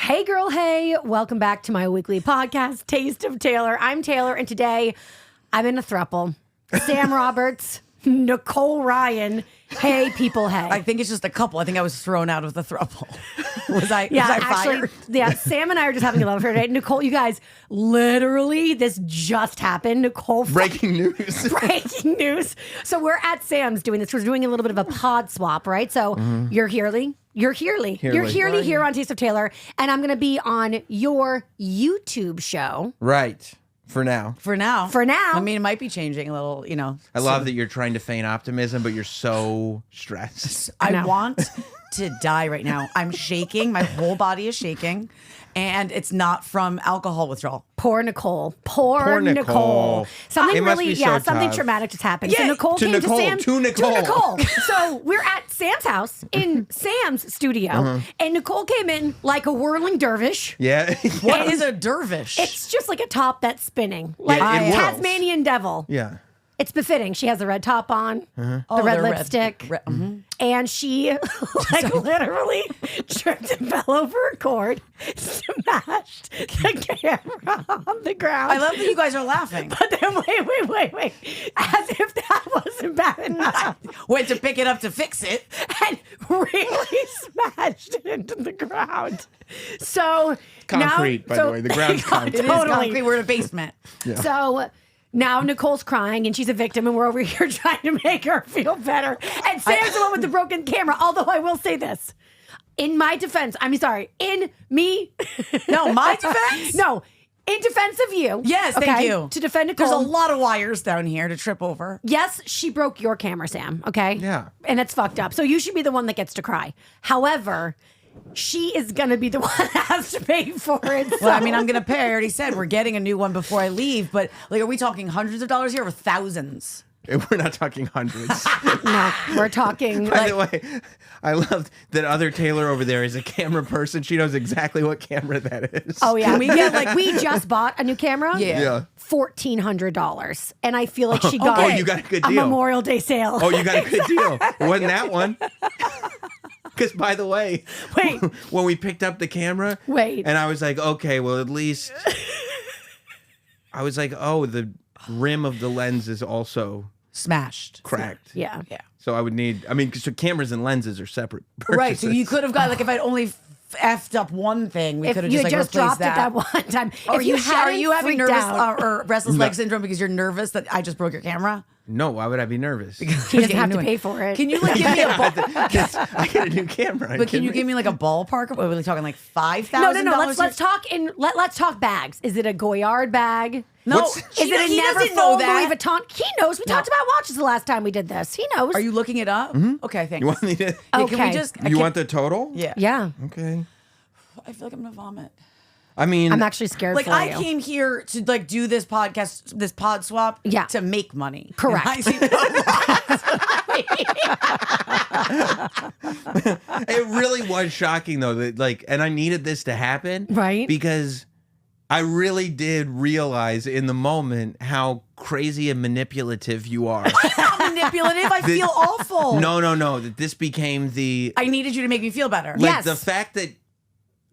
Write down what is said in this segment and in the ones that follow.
Hey girl, hey, welcome back to my weekly podcast, Taste of Taylor. I'm Taylor, and today I'm in a throuple. Sam Roberts, Nicole Ryan, hey people, hey. I think it's just a couple. I think I was thrown out of the throuple. Was I fired? Yeah, Sam and I are just having a love affair today. Nicole, you guys, literally, this just happened. Nicole. Breaking news. Breaking news. So we're at Sam's doing this. We're doing a little bit of a pod swap, right? So you're Hearly. You're Hearly. You're Hearly here on Taste of Taylor. And I'm going to be on your YouTube show. Right. For now. For now. I mean, it might be changing a little, you know. I love that you're trying to feign optimism, but you're so stressed. I want to die right now. I'm shaking. My whole body is shaking. And it's not from alcohol withdrawal. Poor Nicole. Poor Nicole. Something It must really, be so something tough. traumatic just happened. Yeah. So Nicole came Nicole, to Sam. to Nicole. So we're at Sam's house in Sam's studio. And Nicole came in like a whirling dervish. Yeah. What is a dervish? It's just like a top that's spinning. Like it whirls. Tasmanian devil. Yeah. It's befitting. She has the red top on, the red they're lipstick. And she like literally tripped and fell over a cord, smashed the camera on the ground. I love that you guys are laughing. But then wait. As if that wasn't bad enough. Went to pick it up to fix it. And really smashed it into the ground. So Concrete, by the way. The ground's concrete. It is concrete. We're in a basement. So now Nicole's crying and she's a victim and we're over here trying to make her feel better. And Sam's the one with the broken camera. Although I will say this. In my defense, in my defense? No, in defense of you. Yes, thank you. To defend Nicole. There's a lot of wires down here to trip over. Yes, she broke your camera, Sam, okay? Yeah. And it's fucked up. So you should be the one that gets to cry. However, she is going to be the one that has to pay for it. Well, I mean, I'm going to pay. I already said we're getting a new one before I leave. But like, are we talking hundreds of dollars here or thousands? We're not talking hundreds. No, we're talking. By the way, I love that other Taylor over there is a camera person. She knows exactly what camera that is. Oh yeah, we just bought a new camera. Yeah. $1,400, and I feel like she got. Oh, you got a good deal. Memorial Day sale. Oh, you got a good deal. It wasn't that one. Because, by the way, Wait. when we picked up the camera, and I was like, okay, well, at least, I was like, oh, the rim of the lens is also smashed, cracked. Yeah. So I would need, so cameras and lenses are separate purchases. Right. So you could have got, like, if I'd only effed up one thing, we could have just replaced dropped that. it that one time. Are you having nervous or or restless leg syndrome because you're nervous that I just broke your camera? No, why would I be nervous? He doesn't have to pay for it. Can you like give me a I get a new camera. But can you give me like a ballpark? Are we talking like $5,000? No. Let's talk bags. Is it a Goyard bag? No, is it a he never doesn't know full that. Louis Vuitton? He knows. We talked about watches the last time we did this. He knows. Are you looking it up? Okay, thanks. You want me to? Yeah, can we just? You want the total? Yeah. Yeah. Okay. I feel like I'm gonna vomit. I mean, I'm actually scared Like for I you. came here to like do this podcast, this pod swap, to make money. Correct. It really was shocking though that and I needed this to happen, right? Because I really did realize in the moment how crazy and manipulative you are. Not manipulative. I feel awful. No. That this became the. I needed you to make me feel better. Like the fact that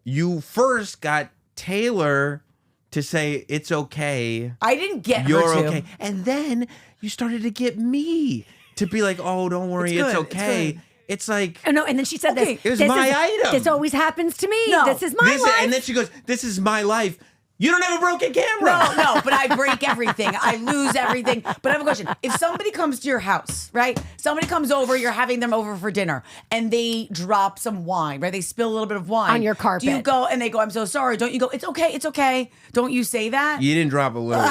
you first got Taylor to say it's okay. I didn't get you're her to. okay, and then you started to get me to be like, oh, don't worry, it's okay. It's like, oh, no, and then she said it was my item. This always happens to me. No. This is my life. And then she goes, this is my life. You don't have a broken camera. No, but I break everything. I lose everything. But I have a question. If somebody comes to your house, right? Somebody comes over, you're having them over for dinner, and they drop some wine, right? They spill a little bit of wine. On your carpet. Do you go, and they go, I'm so sorry. Don't you go, it's okay. Don't you say that? You didn't drop a little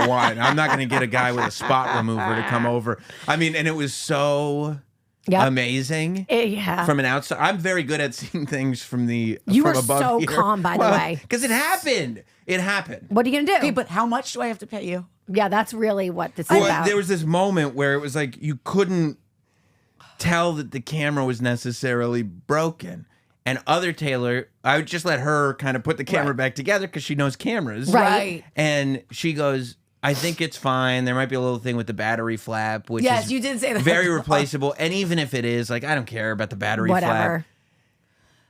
wine. I'm not going to get a guy with a spot remover to come over. I mean, and it was so amazing. From an outside. I'm very good at seeing things from were above so here. calm, by the way. Because it happened. It happened. What are you going to do? Okay, but how much do I have to pay you? Yeah, that's really what this is about. There was this moment where it was like you couldn't tell that the camera was necessarily broken. And other Taylor, I would just let her kind of put the camera back together because she knows cameras. Right. And she goes, I think it's fine. There might be a little thing with the battery flap, which is you did say that. very replaceable. And even if it is, like, I don't care about the battery flap.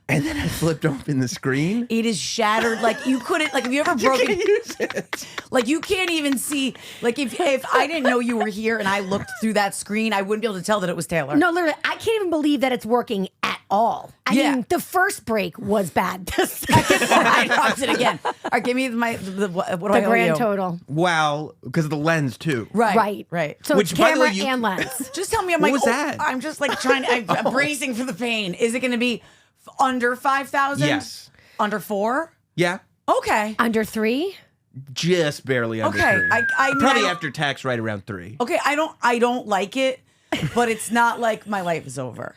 And then I flipped open the screen. It is shattered. Like you couldn't. Like have you ever broken? You can't use it. Like you can't even see. Like if I didn't know you were here and I looked through that screen, I wouldn't be able to tell that it was Taylor. No, literally, I can't even believe that it's working at all. I mean, the first break was bad. The second one, I dropped it again. All right, give me what do I owe grand you? total. Well, because of the lens too. Right. So Which, it's by the camera way, and lens. Just tell me. I'm What like, was that? I'm just like trying. I'm bracing for the pain. Is it going to be under 5,000? Yes. Under 4? Yeah. Okay. Under 3? Just barely under Okay. 3. I mean, Probably after tax, right around 3. Okay. I don't like it, but it's not like my life is over.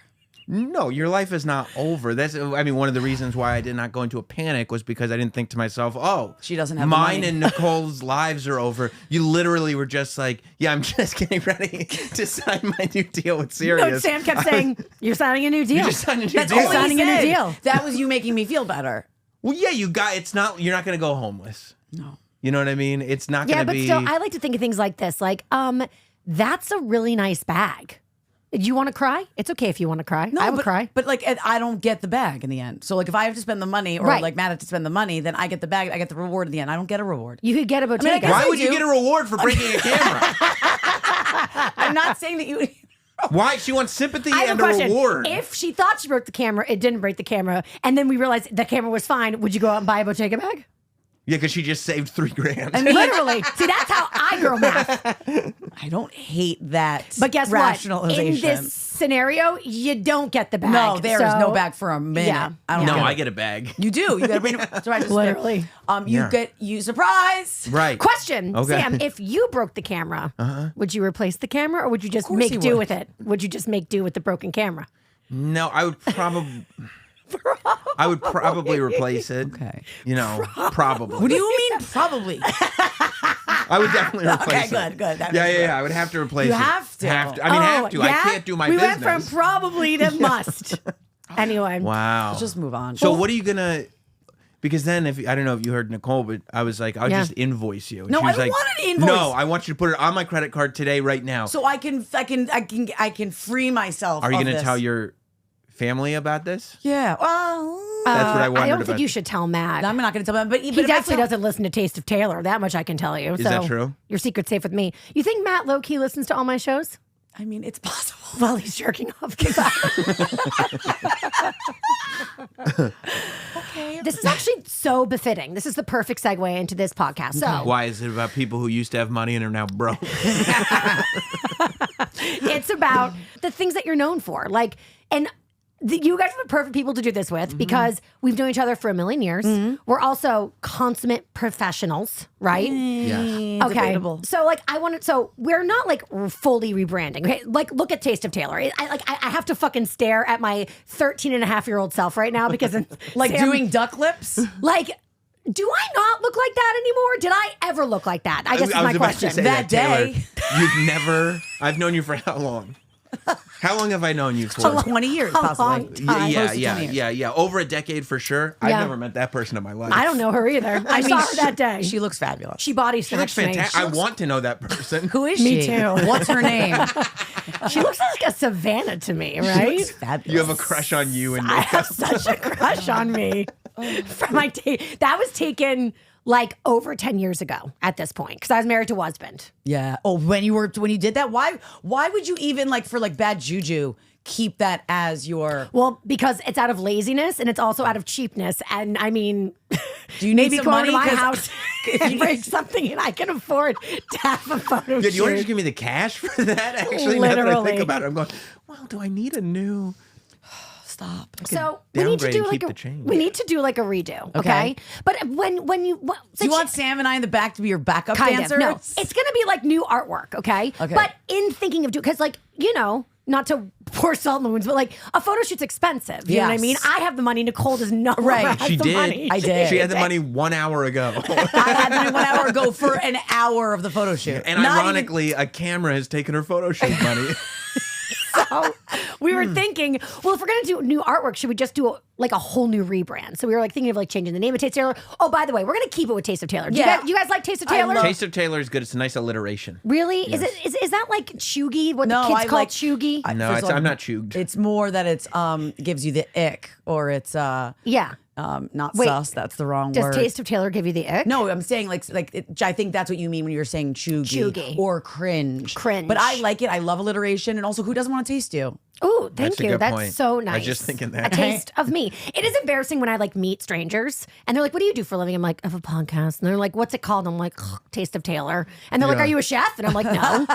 No, your life is not over. One of the reasons why I did not go into a panic was because I didn't think to myself, oh, she doesn't have the mine money. and Nicole's lives are over. You literally were just like, yeah, I'm just getting ready to sign my new deal with Sirius. No, Sam kept saying, you're signing a new deal. You just signed a new That's deal. all he Signing a new said. deal. That was you making me feel better. Well, yeah, you're not going to go homeless. No. You know what I mean? It's not Yeah, going to but be. still, I like to think of things like this. Like, that's a really nice bag. Do you want to cry? It's okay if you want to cry. No, I would cry. But like, I don't get the bag in the end. So like, if I have to spend the money, or Right. like Matt had to spend the money, then I get the bag. I get the reward at the end. I don't get a reward. You could get a I Bottega. guess Why I would you do. get a reward for breaking a camera? I'm not saying that you. Why? She wants sympathy I have and a a question. reward. If she thought she broke the camera, it didn't break the camera, and then we realized the camera was fine, would you go out and buy a Bottega bag? Yeah, because she just saved $3,000. Literally. See, that's how I girl math. I don't hate that. But guess what? rationalization. In this scenario, you don't get the bag. no, there is So- no bag for a minute. Yeah. I don't No, get I it. get a bag. You do. You got to bring it. That's right. Literally. You surprise. Right. Question, Okay. Sam, if you broke the camera, would you replace the camera or would you just course make he do would. with it? Would you just make do with the broken camera? No, I would probably. I would probably replace it. Okay. You know, probably. What do you mean? Probably. I would definitely replace Okay, it. good. That Yeah, makes yeah, sense. yeah. I would have to replace You it. have to. I mean, have to. I yeah? can't do my we business. went from probably to must. Anyway. Wow. Let's just move on. So what are you gonna? Because then, if I don't know if you heard Nicole, but I was like, I'll Yeah. just invoice you. And No, she was I don't like, want an invoice. No, I want you to put it on my credit card today, right now. So I can free myself. Are you going gonna to tell your family about this? Yeah. Well, That's what I I wondered don't think about. you should tell Matt. I'm not going to tell them. But He if I definitely tell- doesn't listen to Taste of Taylor. That much I can tell you. Is that true? Your secret's safe with me. You think Matt low-key listens to all my shows? I mean, it's possible. Well, he's jerking off. Okay. This is actually so befitting. This is the perfect segue into this podcast. So Why is it about people who used to have money and are now broke? it's about the things that you're known for. Like, and you guys are the perfect people to do this with because we've known each other for a million years. We're also consummate professionals, right? Yeah. Okay. Debatable. So like so we're not like fully rebranding. Okay? Like look at Taste of Taylor. I have to fucking stare at my 13-and-a-half-year-old self right now because Like Sam, doing duck lips? like do I not look like that anymore? Did I ever look like that? I guess is I my was about to question. say That Taylor. day. You've never. I've known you for how long? How long have I known you for? 20 years, A possibly. long time. Yeah, Close to 20 years. yeah. Over a decade for sure. Yeah. I've never met that person in my life. I don't know her either. I saw her that day. She looks fabulous. She body She looks snatched me. fantastic. I want to know that person. Who is Me she? too. What's her name? She looks like a Savannah to me, right? Looks fabulous. You have a crush on you and I me. have such a crush on me. From my that was taken like over 10 years ago at this point because I was married to a husband. Yeah. Oh, when you did that, why would you even like for like bad juju keep that as your? Well, because it's out of laziness and it's also out of cheapness. And I mean, Do you need maybe some go money? to my 'Cause house and bring something and I can afford to have a photo Yeah, do you want to shoot. just give me the cash for that? Actually, now that I Literally. think about it, I'm going, well, do I need a new? Stop. So we need to downgrade do and like keep the change. we need to do like a redo, okay? But when you Do you want Sam and I in the back to be your backup kind dancers? of no, it's gonna be like new artwork, okay? Okay. But in thinking of doing, because like not to pour salt in the wounds, but like a photo shoot's expensive. You know what I Yes. mean? I have the money. Nicole does not. Right. Has She the did. Money. I did. She had the money 1 hour ago. I had them 1 hour ago for an hour of the photo shoot. And Not ironically, a camera has taken her photo shoot money. So we were thinking, well, if we're going to do new artwork, should we just do like a whole new rebrand? So we were like thinking of like changing the name of Taste of Taylor. Oh, by the way, we're going to keep it with Taste of Taylor. Do you guys like Taste of Taylor? Taste of Taylor is good. It's a nice alliteration. Really? Yes. Is that like chuggy? What the kids call chuggy? No, I'm not chuged. It's more that it's gives you the ick, or it's not sus. That's the wrong word. Does Taste of Taylor give you the ick? No, I'm saying I think that's what you mean when you're saying chuggy or cringe. But I like it. I love alliteration, and also, who doesn't want to taste you? Oh, thank you. That's point. so nice. I was just thinking that. A taste of me. It is embarrassing when I like meet strangers and they're like, "What do you do for a living?" I'm like, "I have a podcast." And they're like, "What's it called?" I'm like, "Taste of Taylor." And they're like, "Are you a chef?" And I'm like, "No."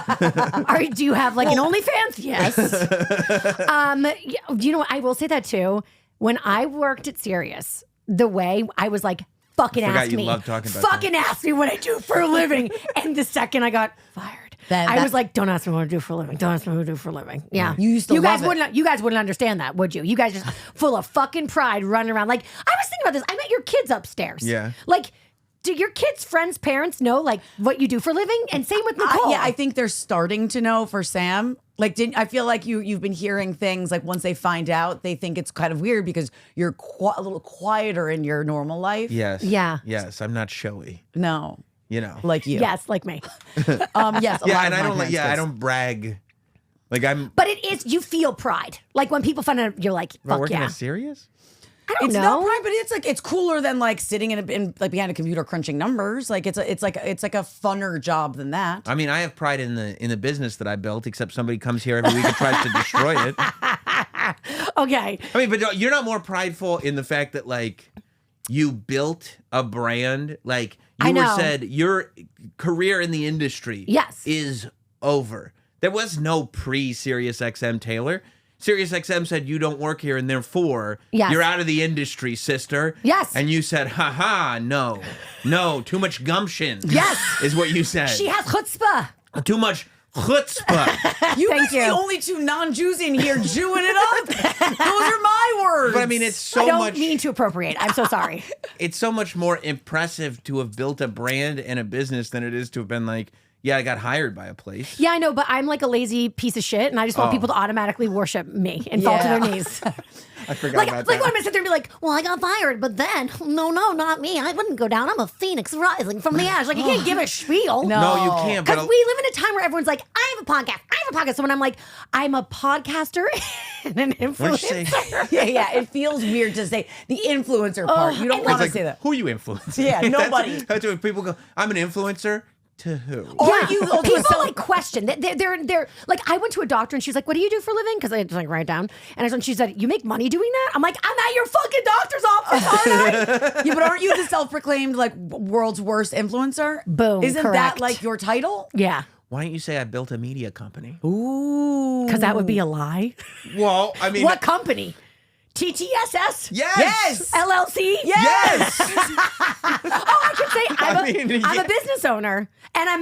Do you have like an OnlyFans? Yes. You know what? I will say that too. When I worked at Sirius, the way I was like, fucking ask me. Fucking ask me what I do for a living. And the second I got fired, I was like, don't ask me what I do for a living. Don't ask me what I do for a living. Yeah. You guys wouldn't understand that, would you? You guys just full of fucking pride running around. Like, I was thinking about this. I met your kids upstairs. Yeah. Like, do your kids' friends' parents know like what you do for a living? And same with Nicole. Yeah, I think they're starting to know for Sam. Like, I feel like you've been hearing things like once they find out, they think it's kind of weird because you're a little quieter in your normal life. Yes. Yeah. Yes, I'm not showy. No. You know. Like you. Yes, like me. Yes. I don't brag. Like I'm. But it is, you feel pride. Like when people find out, you're like, fuck working yeah. at Sirius? I don't It's know. not pride, but it's cooler than like sitting in like behind a computer crunching numbers. Like it's like a funner job than that. I mean, I have pride in the business that I built, except somebody comes here every week and tries to destroy it. Okay. I mean, but you're not more prideful in the fact that like you built a brand, like said your career in the industry is over. There was no pre-Sirius XM Taylor. Sirius XM said you don't work here and therefore you're out of the industry, sister. Yes. And you said, no, too much gumption. Yes. Is what you said. She has chutzpah. Too much chutzpah. You guys are the only two non-Jews in here Jewing it up. Those are my words. But I mean, it's so I don't much. mean to appropriate. I'm so sorry. It's so much more impressive to have built a brand and a business than it is to have been like, yeah, I got hired by a place. Yeah, I know, but I'm like a lazy piece of shit, and I just want people to automatically worship me and fall to their knees. I forgot about that. Like when I'm gonna sit there and be like, well, I got fired, but then, no, not me. I wouldn't go down. I'm a phoenix rising from the ash. Like, you can't give a spiel. No, you can't. Because we live in a time where everyone's like, I have a podcast. So when I'm like, I'm a podcaster and an influencer. Yeah, it feels weird to say the influencer part. You don't want to say that. Who you influence? Yeah, nobody. That's when people go, I'm an influencer. To who? Or people like question. They're like, I went to a doctor and she's like, "What do you do for a living?" Because I just like write down, and she said, "You make money doing that?" I'm like, "I'm at your fucking doctor's office, aren't I?" Yeah, but aren't you the self-proclaimed like world's worst influencer? Boom. Isn't correct. that like your title? Yeah. Why don't you say I built a media company? Ooh, because that would be a lie. Well, I mean, what company? TTSS? Yes. LLC? Yes. I could say I'm a business owner. And I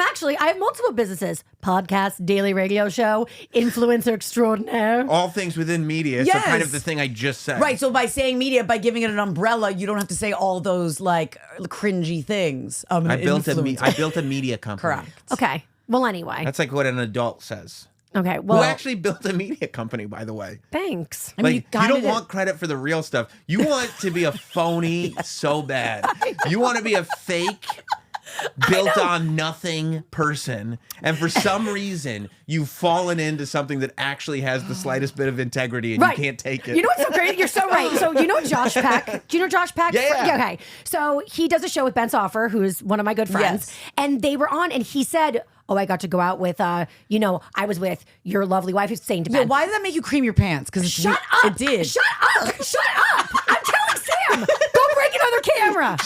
have multiple businesses. Podcast, daily radio show, influencer extraordinaire. All things within media. Yes. So kind of the thing I just said. Right. So by saying media, by giving it an umbrella, you don't have to say all those like cringy things. I built a media company. Correct. Okay. Well, anyway. That's like what an adult says. Okay, well, who actually built a media company, by the way. Thanks. I mean, you don't want credit for the real stuff. You want to be a phony so bad. You want to be a fake, built on nothing person. And for some reason, you've fallen into something that actually has the slightest bit of integrity and you can't take it. You know what's so great? You're so right. So you know Josh Peck? Do you know Josh Peck? Yeah. Okay. So he does a show with Ben Soffer, who's one of my good friends. Yes. And they were on and he said, oh, I got to go out with, I was with your lovely wife who's saying to Ben. Yeah, why did that make you cream your pants? Because Shut up. It did. Shut up. I'm telling Sam. Go break another camera.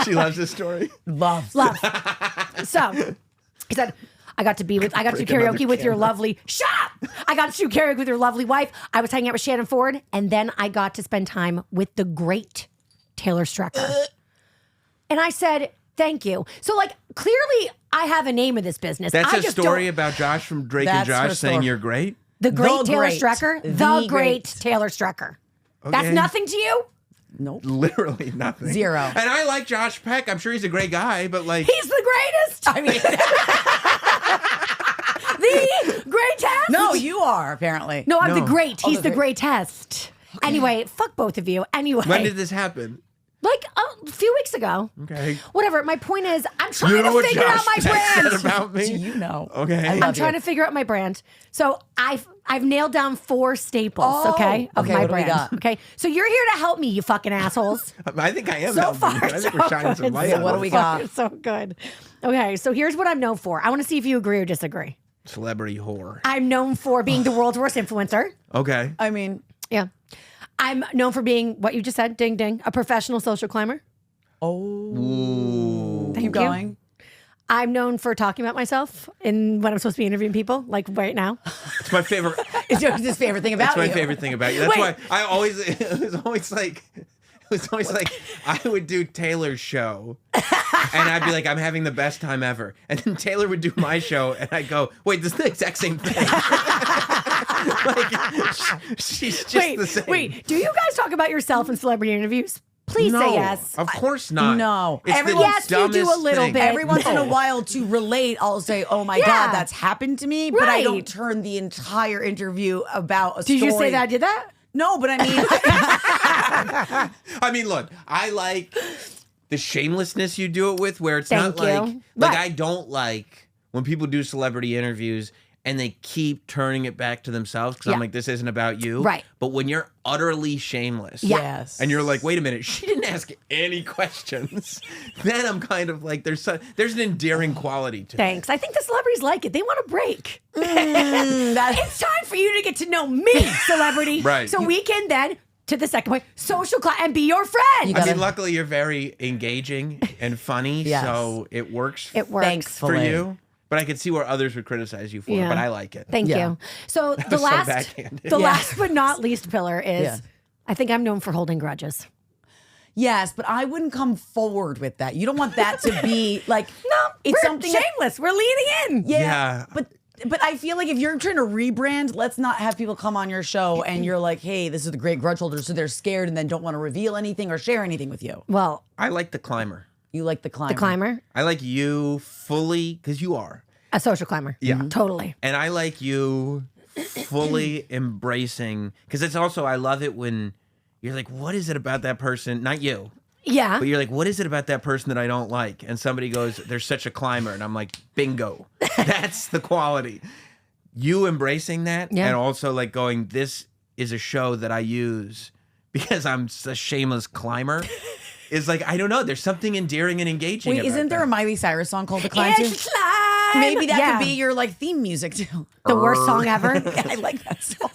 She loves this story. Love. So he said, I got to do karaoke with your lovely, shut up! I got to do karaoke with your lovely wife. I was hanging out with Shannon Ford. And then I got to spend time with the great Taylor Strecker. And I said, thank you. So, clearly I have a name in this business. That's a story about Josh from Drake and Josh saying you're great? The great Taylor Strecker? The great Taylor Strecker. Okay. That's nothing to you? Nope. Literally nothing. Zero. And I like Josh Peck. I'm sure he's a great guy, but he's the greatest. I mean, the the greatest? No, you are apparently. No, I'm the great. He's the the great. greatest. Okay. Anyway, fuck both of you. Anyway. When did this happen? Like a few weeks ago. Okay. Whatever. My point is, I'm trying to figure out my brand. Said about me? Do you know? Okay. I'm trying to figure out my brand. So I've nailed down 4 staples, okay, of okay, my what do we brand. got? Okay. So you're here to help me, you fucking assholes. I think I am So helping far, you. I think so we're shining some good. light So on what do this. we got? So good. Okay, so here's what I'm known for. I want to see if you agree or disagree. Celebrity whore. I'm known for being the world's worst influencer. Okay. I mean, Yeah. I'm known for being what you just said, ding ding, a professional social climber. Ooh. keep you. going. I'm known for talking about myself when I'm supposed to be interviewing people, like right now. It's my favorite. It's his favorite thing about That's my you. favorite thing about you. That's Wait. why I always. It was always like I would do Taylor's show, and I'd be like, I'm having the best time ever, and then Taylor would do my show, and I'd go, wait, this is the exact same thing. Like she's just the same. Wait, do you guys talk about yourself in celebrity interviews? Please No, say yes. Of course not. No. It's Everyone- the Yes, you do a dumbest little thing. bit. Every once in a No. while to relate, I'll say, oh my Yeah. God, that's happened to me. But I Right. don't turn the entire interview about a Did story. you say that I did that? No, but I mean, I mean, look, I like the shamelessness you do it with, where it's Thank not like you. like Right. I don't like when people do celebrity interviews and they keep turning it back to themselves because Yeah. I'm like, this isn't about you. Right. But when you're utterly shameless, yes. and you're like, wait a minute, she didn't ask any questions, then I'm kind of like, there's an endearing quality to it. Thanks. I think the celebrities like it. They want a break. that- It's time for you to get to know me, celebrity. Right. So we can then, to the second point, social class and be your friend. I mean, luckily you're very engaging and funny, Yes. so it works It works. Thankfully. for you. But I could see where others would criticize you for it, Yeah. but I like it. Thank Yeah. you. So the was so last, backhanded. the Yeah. last but not least pillar is, Yeah. I think I'm known for holding grudges. Yes, but I wouldn't come forward with that. You don't want that to be like No, it's we're something that- shameless. We're leaning in. Yeah. But I feel like if you're trying to rebrand, let's not have people come on your show and you're like, hey, this is the great grudge holder, so they're scared and then don't want to reveal anything or share anything with you. Well, I like the climber. You like the climber. the climber, I like you fully, because you are. a social climber. Yeah. Totally. And I like you fully embracing, because it's also, I love it when you're like, what is it about that person? Not you. Yeah. But you're like, what is it about that person that I don't like? And somebody goes, they're such a climber. And I'm like, bingo. That's the quality. You embracing that Yeah. and also like going, this is a show that I use because I'm a shameless climber. Is like, I don't know. There's something endearing and engaging. Wait, about isn't there that. a Miley Cyrus song called The Climb too? It's climb. Maybe that Yeah. could be your like theme music too. the worst song ever. I like that song.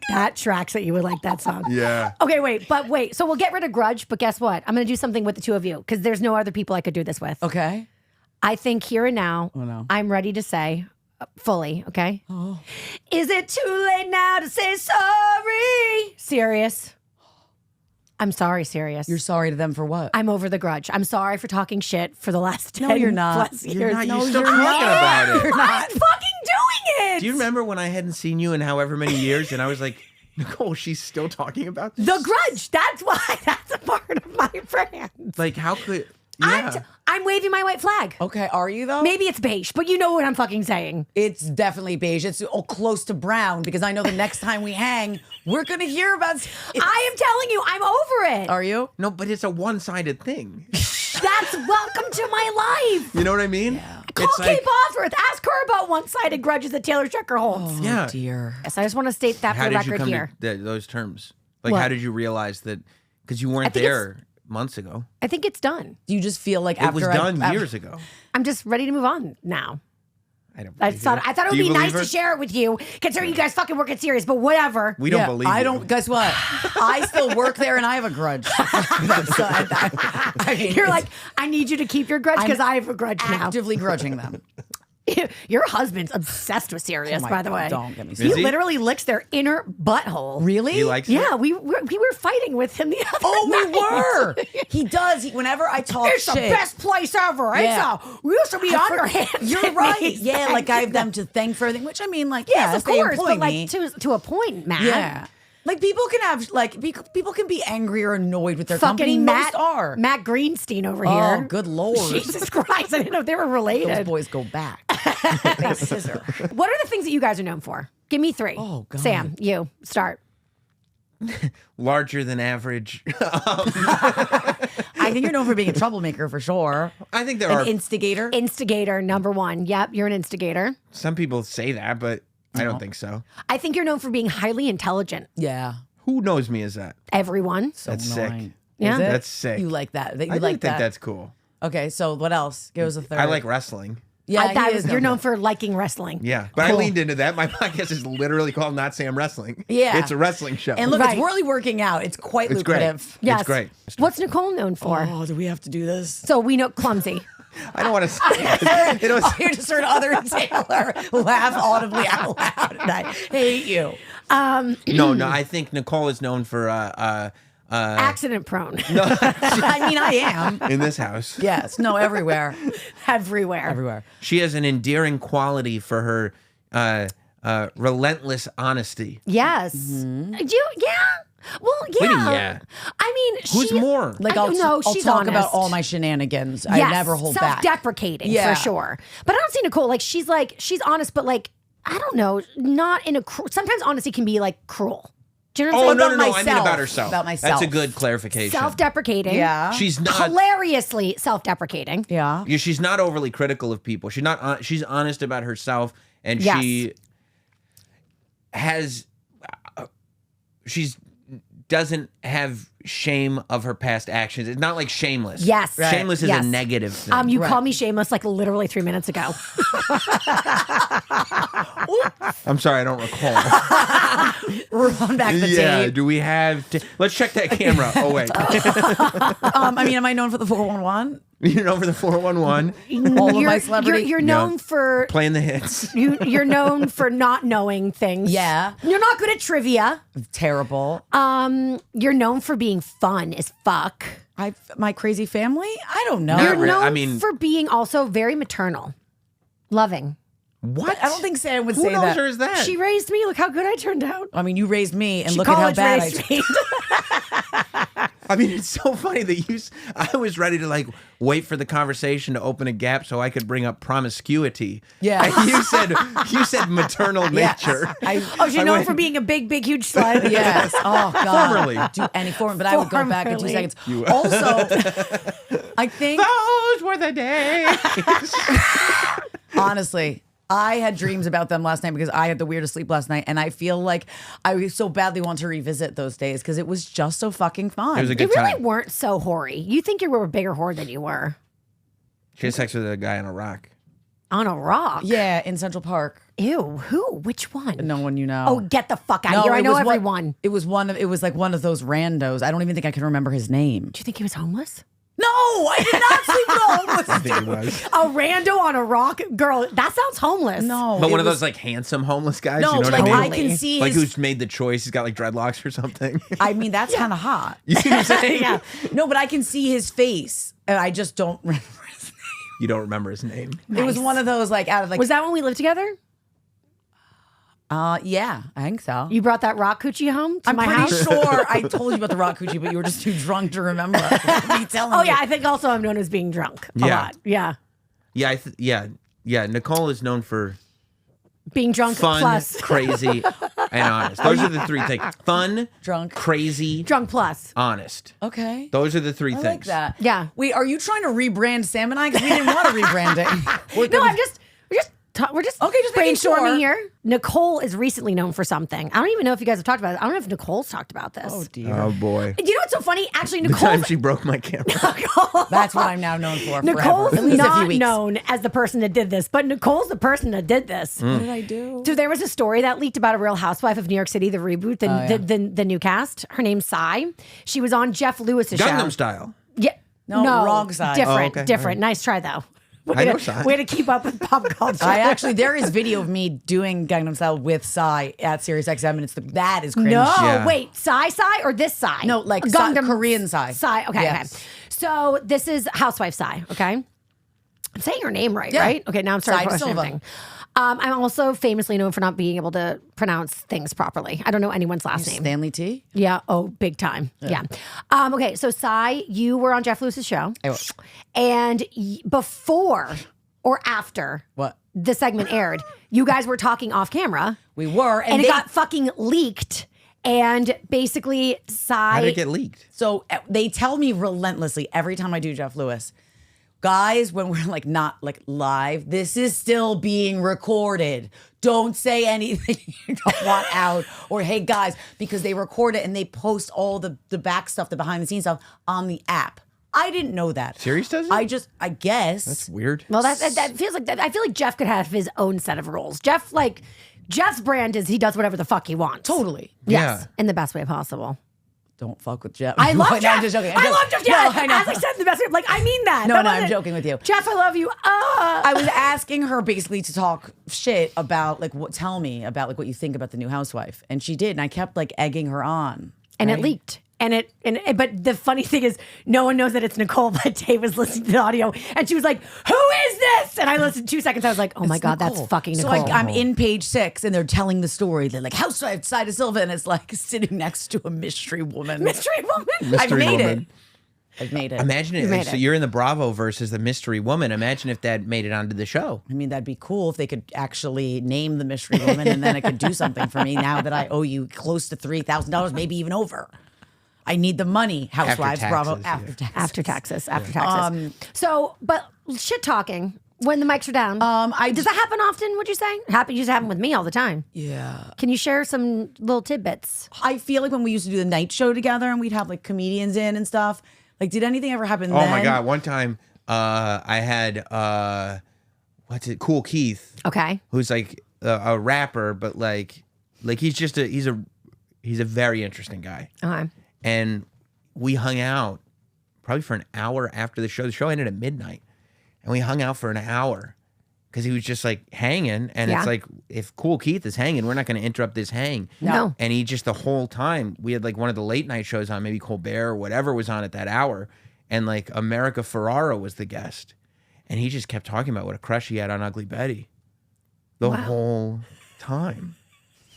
That tracks that you would like that song. Yeah. Okay, wait. So we'll get rid of grudge, but guess what? I'm going to do something with the two of you because there's no other people I could do this with. Okay. I think here and now, no. I'm ready to say fully, okay? Is it too late now to say sorry? Sirius. I'm sorry, Sirius. You're sorry to them for what? I'm over the grudge. I'm sorry for talking shit for the last 10 No, you're not. plus You're years. not. No, You're still you're talking not. about it. You're I'm not. fucking doing it. Do you remember when I hadn't seen you in however many years, and I was like, Nicole, she's still talking about this? The grudge. That's why that's a part of my brand. Like, how could? Yeah. I'm waving my white flag. Okay, are you though? Maybe it's beige, but you know what I'm fucking saying. It's definitely beige. It's close to brown because I know the next time we hang, we're gonna hear about. I am telling you, I'm over it. Are you? No, but it's a one-sided thing. That's welcome to my life. You know what I mean? Call It's Kate like, Bosworth. Ask her about one-sided grudges that Taylor Shecker holds. yeah. Dear. Yes, I just want to state that How for the did you record come here. to those terms? Like, What? how did you realize that? Because you weren't think there months ago. I think it's done. Do you just feel like It after was done years ago. I'm just ready to move on now. I don't. I believe thought you. it would Do you be nice believe her? to share it with you, considering you guys fucking work at Sirius, but whatever. We don't believe. I you. don't. Guess what? I still work there and I have a grudge. I mean, You're it's like, I need you to keep your grudge because I'm I have a grudge now. actively grudging them. Your husband's obsessed with Sirius, Oh my by the God, way. don't get me He started. Is he? literally licks their inner butthole. Really? He likes it? Yeah, we were fighting with him the other Oh, we night. were. He does. Whenever I talk It's the shit, best place ever. Yeah. We used to be underhand. You're right. Yeah, like I have them to thank for everything, which I mean, like, Yes, yeah, of they course, employ but me. like to a point, Matt. Yeah. Like people can have people can be angry or annoyed with their company. Fucking Most Matt, are. Matt Greenstein over Oh, here. good lord. Jesus Christ! I didn't know they were related. Those boys go back. They scissor. What are the things that you guys are known for? Give me 3. Oh, God. Sam, you start. Larger than average. I think you're known for being a troublemaker for sure. I think there An are instigator. Instigator, number 1. Yep, you're an instigator. some people say that, but I don't think so. I think you're known for being highly intelligent. Yeah. Who knows me as that? Everyone. So That's annoying. sick. Yeah. Is it? That's sick. You like that? You I do like think that? that's cool. Okay, so what else? Give us a third. I like wrestling. Yeah, he is You're known for. for liking wrestling. Yeah, but Cool. I leaned into that. My podcast is literally called Not Sam Wrestling. Yeah. It's a wrestling show. And look, Right. it's really working out. It's quite it's great. lucrative. Yes. It's great. What's Nicole known for? Oh, do we have to do this? So we know clumsy. I don't want to say it. It was, Oh, you just heard other Taylor laugh audibly out loud, and I hate you. no. I think Nicole is known for Accident prone. I mean, I am. in this house. Yes. No, everywhere. Everywhere. Everywhere. She has an endearing quality for her relentless honesty. Yes. Yeah. Well, yeah. What do you mean, yeah? I mean, Who's more? Like, I I'll, don't know. I'll She's talk honest. about all my shenanigans. I Yes, never hold back. self-deprecating Yeah. for sure. But I don't see Nicole she's honest, but I don't know, not in a. Sometimes honesty can be cruel. Do you know what Oh I'm no, saying? no, no! myself. I mean about herself. About myself. That's a good clarification. Self-deprecating. Yeah. She's not. Hilariously self-deprecating. Yeah. Yeah, she's not overly critical of people. She's not. She's honest about herself, and Yes. she has. She's doesn't have shame of her past actions. It's not like shameless. Yes. Right. Shameless is Yes. a negative thing. You Right. called me shameless literally 3 minutes ago. I'm sorry, I don't recall. Run back the tape. Do we have? Let's check that camera. Oh wait, I mean, am I known for the 411? you know, for the 411, All of my celebrity. You're known Yeah. for playing the hits. you're known for not knowing things. Yeah. You're not good at trivia. Terrible. You're known for being fun as fuck. My crazy family? I don't know. You're really. known I mean- for being also very maternal, loving. What? I don't think Sam would Who say knows that. her as that? She raised me. Look how good I turned out. I mean, you raised me, and She look at how college bad raised me. I mean, it's so funny that I was ready to wait for the conversation to open a gap so I could bring up promiscuity. Yeah. And you said maternal Yes. nature. She's known went- for being a big, big, huge slut. Yes. Oh God. Formerly. Do any form, but I would go back in 2 Formerly. seconds. Also, I think Those were the days. honestly, I had dreams about them last night because I had the weirdest sleep last night, and I feel like I so badly want to revisit those days because it was just so fucking fun. It was a You good really time. weren't so hoary. You think you were a bigger whore than you were. She had sex with a guy on a rock. On a rock. Yeah, in Central Park. Ew. Who? Which one? No one you know. Oh, get the fuck out of here. I it know was everyone. It was like one of those randos. I don't even think I can remember his name. Do you think he was homeless? No, I did not sleep with a homeless I think it was. A rando on a rock? Girl, that sounds homeless. No, But it one of was- those handsome homeless guys. No, you know what like I I mean? can see Like his. who's made the choice? He's got dreadlocks or something. I mean, that's kind of hot. You see what I'm saying? Yeah. No, but I can see his face, and I just don't remember his name. You don't remember his name. It was Nice. one of those out of Was that when we lived together? yeah, I think so. You brought that rock coochie home to I'm my pretty house? sure I told you about the rock coochie, but you were just too drunk to remember. Me telling Oh, you. yeah. I think also I'm known as being drunk a Yeah. lot. Yeah. Yeah. Nicole is known for Being drunk fun, plus. crazy, and honest. Those are the three things: fun, Drunk. crazy, Drunk plus. honest. Okay. Those are the three I things. like that. Yeah. Wait, are you trying to rebrand Sam and I? Because we didn't want to rebrand it. No, we're just Okay, just making brainstorming sure. here. Nicole is recently known for something. I don't even know if you guys have talked about it. I don't know if Nicole's talked about this. Oh dear. Oh boy! You know what's so funny? Actually, The time Nicole's she broke my camera. That's what I'm now known for. Nicole's forever. At least a few not weeks. known as the person that did this, but Nicole's the person that did this. What did I do? So there was a story that leaked about a Real Housewife of New York City, the reboot, the new cast. Her name's Sai. She was on Jeff Lewis's show. Gangnam Style. Yeah. No, wrong Sai. Different, Oh, okay. different. Nice try though. I know Sai. Way to keep up with pop culture. There is video of me doing Gangnam Style with Psy at Sirius XM, and that is cringe. No, Yeah. wait, Psy or this Psy? No, like Gundam Korean Psy. Psy. Okay, Yes. okay. So this is Housewife Psy. Okay, I'm saying your name right, Yeah. right? Okay, now I'm starting Sai to question Silva. everything. I'm also famously known for not being able to pronounce things properly. I don't know anyone's last name. Stanley T. Yeah. Oh, big time. Yeah. Okay. So, Sai, you were on Jeff Lewis's show. I was. And before or after What? the segment aired, you guys were talking off camera. We were. And it got fucking leaked. And basically, How did it get leaked? So they tell me relentlessly every time I do Jeff Lewis, guys, when we're like not like live, this is still being recorded. Don't say anything you don't want out. Or hey guys, because they record it and they post all the back stuff, the behind the scenes stuff on the app. I didn't know that. Sirius does it? I guess. That's weird. Well, that feels like that. I feel like Jeff could have his own set of rules. Jeff's brand is he does whatever the fuck he wants. Totally. Yes. Yeah. In the best way possible. Don't fuck with Jeff. I love No, Jeff. I'm just joking. I love Jeff. Yeah, No, I know. as I said, in the best way. Like, I mean that. No, That no, I'm wasn't- joking with you. Jeff, I love you. I was asking her basically to talk shit about tell me about like what you think about the new housewife. And she did. And I kept like egging her on. And right? it leaked. But the funny thing is, no one knows that it's Nicole. But Dave was listening to the audio, and she was like, "Who is this?" And I listened 2 seconds. I was like, "Oh my god, Nicole. that's fucking So Nicole." like I'm in page 6, and they're telling the story. They're like housewife Sida Silva, and it's like sitting next to a mystery woman. Mystery woman. I've made woman. it. I've made it. Imagine it. made So it. you're in the Bravo versus the mystery woman. Imagine if that made it onto the show. I mean, that'd be cool if they could actually name the mystery woman, and then it could do something for me. Now that I owe you close to $3,000, maybe even over. I need the money, Housewives, Bravo, taxes, yeah. after taxes. After taxes. So, but shit talking when the mics are down. Does that happen often? Would you say? It used to happen with me all the time. Yeah. Can you share some little tidbits? I feel like when we used to do the night show together and we'd have like comedians in and stuff. Like, did anything ever happen Oh then? my god! One time, I had Cool Keith, Okay. who's like a rapper, but like he's a very interesting guy. Okay. And we hung out probably for an hour after the show. The show ended at midnight, and we hung out for an hour because he was just like hanging. And Yeah. it's like, if Cool Keith is hanging, we're not going to interrupt this hang. No. And he just the whole time we had like one of the late night shows on, maybe Colbert or whatever was on at that hour, and like America Ferrara was the guest, and he just kept talking about what a crush he had on Ugly Betty the whole time.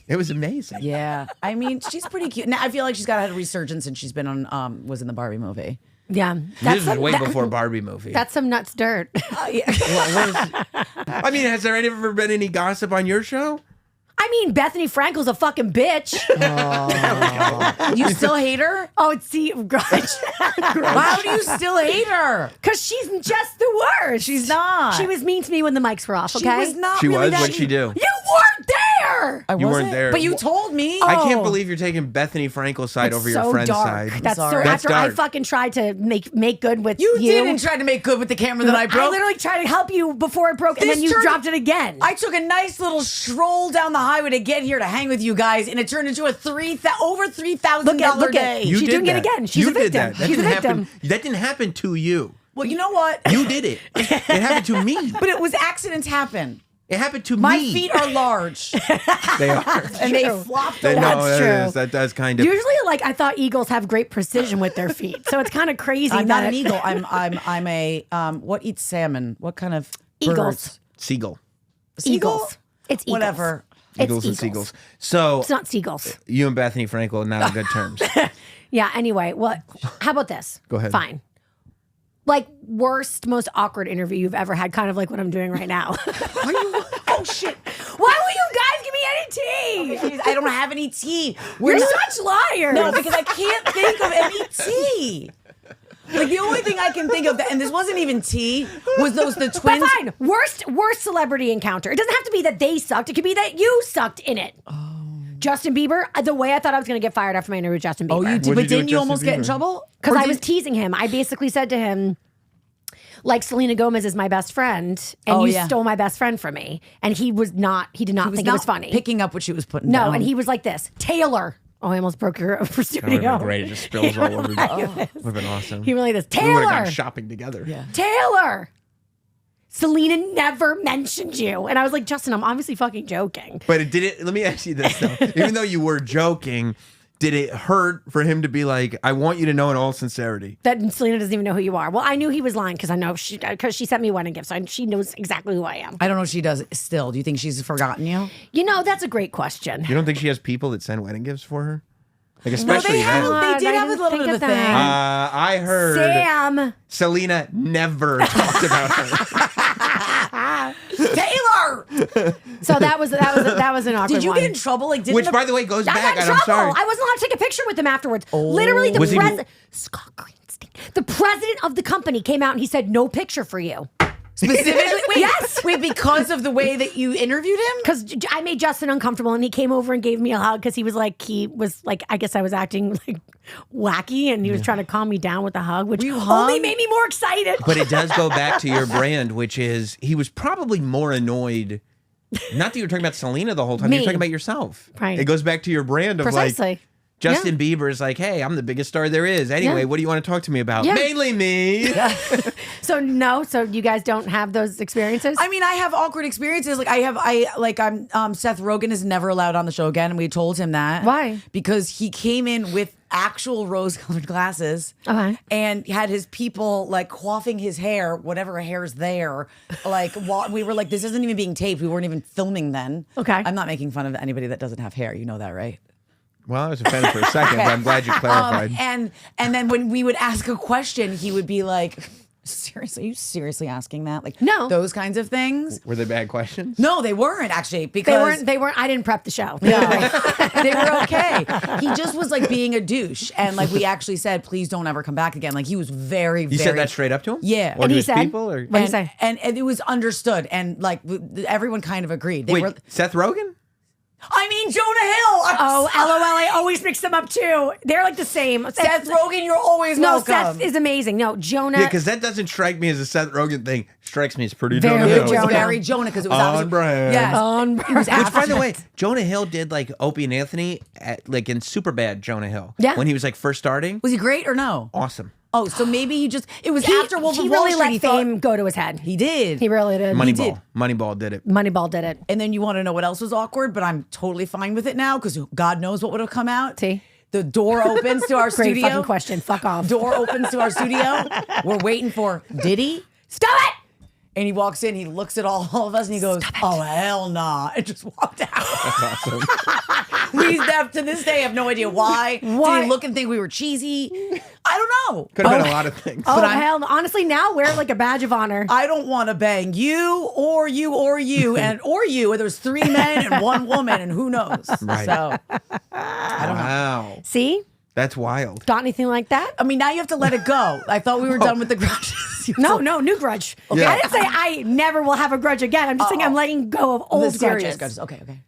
It was amazing. Yeah. I mean, she's pretty cute. Now, I feel like she's got a resurgence since she's been on, was in the Barbie movie. Yeah. This is way before Barbie movie. That's some nuts dirt. I mean, has there ever been any gossip on your show? I mean, Bethany Frankel's a fucking bitch. You still hate her? Oh, see, grudge. Why do you still hate her? Because she's just the worst. She's not. She was mean to me when the mics were off, okay? She was not She really was? that. What'd she do? You weren't there. I You weren't wasn't? there. But you told me. I can't Oh. believe you're taking Bethany Frankel's side It's over your so friend's dark. side. That's so sorry. That's after I dark. fucking tried to make good with You didn't try to make good with the camera that I I broke. literally tried to help you before it broke, and This then you turned- dropped it again. I took a nice little stroll down the highway to get here to hang with you guys, and it turned into a over $3,000 day. She's doing it again. She's you a victim. Did that. That She's a didn't victim. happen. That didn't happen to you. Well, you know what? You did it. It happened to me. But it was accidents happen. It happened to My me. feet are large, They are. and they True. flopped They, over. no, That's that true. is- that does kind of. Usually, like I thought, eagles have great precision with their feet, so it's kind of crazy. I'm not that an eagle. I'm a what eats salmon? What kind of Eagles. birds? Seagull. Seagull? Eagles. It's eagles. Whatever. It's Eagles and eagles. seagulls. So It's not seagulls. you and Bethany Frankel are not on good terms. Yeah. Anyway, well, how about this? Go ahead. Fine. Like worst, most awkward interview you've ever had, kind of like what I'm doing right now. Oh shit! Why will you guys give me any tea? I don't have any tea. You're not- such liars. No, because I can't think of any tea. Like the only thing I can think of, and this wasn't even tea, was the But twins. fine. Worst celebrity encounter. It doesn't have to be that they sucked. It could be that you sucked in it. Oh. Justin Bieber. The way I thought I was going to get fired after my interview with Justin Bieber. Oh, you did, What'd you but do didn't with you Justin almost get in Bieber? trouble? Because Or I did- was teasing him. I basically said to him, like, Selena Gomez is my best friend, and Oh, you yeah. stole my best friend from me. And he did not He think it was not funny. picking up what she was putting No, down. and he was like this, Taylor. Oh, I almost broke your That would have studio. been great. It just spills all over. Would have been awesome. He really this. We would have Taylor. gone shopping together. Yeah. Taylor. Selena never mentioned you. And I was like, Justin, I'm obviously fucking joking. But it did it. Let me ask you this though. Even though you were joking, did it hurt for him to be like, "I want you to know in all sincerity"? That Selena doesn't even know who you are. Well, I knew he was lying because I know because she sent me wedding gifts. So she knows exactly who I am. I don't know if she does still. Do you think she's forgotten you? You know, that's a great question. You don't think she has people that send wedding gifts for her? Like No, especially they have. then. They did I have a didn't little think bit of of a thing. that. I heard Sam. Selena never talked about her. Taylor, So that was an awkward one. Did you get in trouble? Like, Which, by the way, goes I back, got in and I'm trouble. sorry. I wasn't allowed to take a picture with him afterwards. Literally, the Was he- president, Scott Greenstein, the president of the company came out and he said, no picture for you. Specifically? Wait, Yes. Wait, because of the way that you interviewed him? Because I made Justin uncomfortable and he came over and gave me a hug because he was like, I guess I was acting like wacky and he was trying to calm me down with a hug, which only made me more excited. But it does go back to your brand, which is he was probably more annoyed. Not that you were talking about Selena the whole time. Me. You're talking about yourself. Right. It goes back to your brand of Precisely. like Justin Bieber is like, hey, I'm the biggest star there is. Anyway, what do you want to talk to me about? Yeah. Mainly me. So you guys don't have those experiences? I mean, I have awkward experiences. I'm Seth Rogen is never allowed on the show again, and we told him that. Why? Because he came in with actual rose-colored glasses, and had his people like coiffing his hair, whatever hair's there. Like while we were like, this isn't even being taped. We weren't even filming then. Okay. I'm not making fun of anybody that doesn't have hair. You know that, right? Well, I was offended for a second, but I'm glad you clarified. And then when we would ask a question, he would be like, seriously, are you seriously asking that? Like, No. those kinds of things. Were they bad questions? No, they weren't actually, because They weren't. I didn't prep the show. they were okay. He just was like being a douche, and like we actually said, please don't ever come back again. Like he was very, You very. said that straight up to him? Yeah. Or And to he his said- people? Or? What did he say? And it was understood, and like everyone kind of agreed. They Wait, were. Seth Rogen? I mean, Jonah Hill. Oh, LOL. I always mix them up too. They're like the same. Seth Rogen, you're always No, welcome. Seth is amazing. No, Jonah. Yeah, because that doesn't strike me as a Seth Rogen thing. Strikes me as pretty Very Jonah It Hill. was Jonah. very Jonah because it was On obviously brand. Yes, On it was Which, by the after- way, Jonah Hill did like Opie and Anthony at, like in Superbad Jonah Hill. Yeah. When he was like first starting. Was he great or no? Awesome. Oh, so maybe it was after Wolf he of Wall really Street. let He thought fame go to his head. he did. He really did. Moneyball did it. Moneyball did it. And then you want to know what else was awkward, but I'm totally fine with it now because God knows what would have come out. See? The door opens to our Great studio. fucking question. Fuck off. Door opens to our studio. We're waiting for Diddy. Stop it! And he walks in, he looks at all of us and he goes, oh, hell nah. And just walked out. That's awesome. We to this day have no idea why. Why? Did he look and think we were cheesy? I don't know. Could have been a lot of things. Oh, But I'm- hell no. Honestly, now wear like a badge of honor. I don't want to bang you or you or you and or you. There's 3 men and 1 woman and who knows. Right. So I don't know. Wow. See? That's wild. Got anything like that? I mean, now you have to let it go. I thought we were done with the grudges. No, new grudge. Yeah. I didn't say I never will have a grudge again. I'm just saying I'm letting go of The old serious grudges. grudges. Okay.